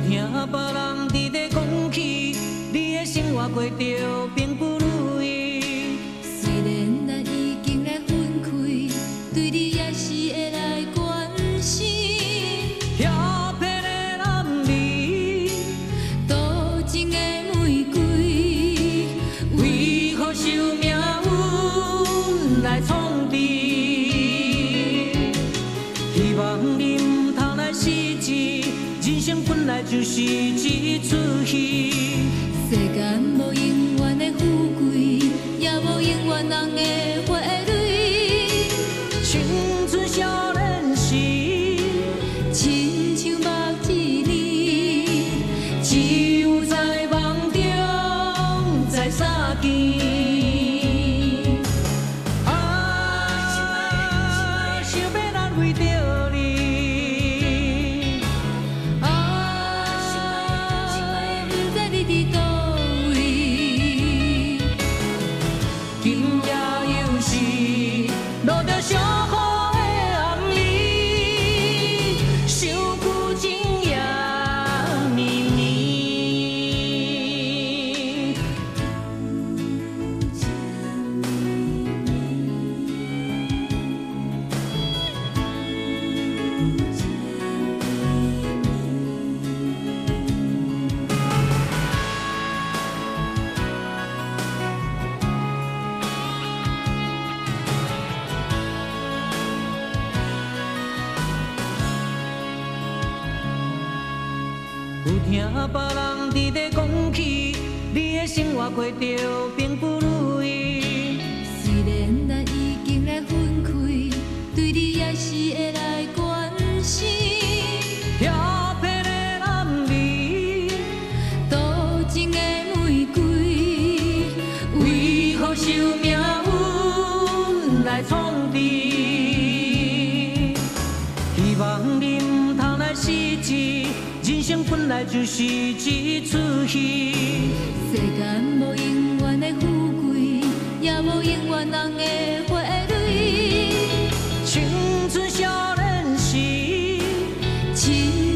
听别人伫咧讲起，你的生活过着并不如意。虽然咱已经来分开，对你也是会来关心。遐撇的男儿，多情的玫瑰，为何受命运来创治？希望你唔通来失志。 人生本来就是一出戏，世间无永远的富贵，也无永远人的花蕊。青春少年时，亲像目一年，只有在梦中才相见。想要难为着你。 落着伤雨的暗暝，想旧情也绵绵。有听别人伫咧讲起，你的生活过着并不如意。虽然咱已经来分开，对你也是会来关心。遐撇的男儿，多情的玫瑰，为何受命运来创治？希望你唔通来失志。 人生本来就是一出戏，世间无永远的富贵，也无永远人的花蕊。青春少年时，亲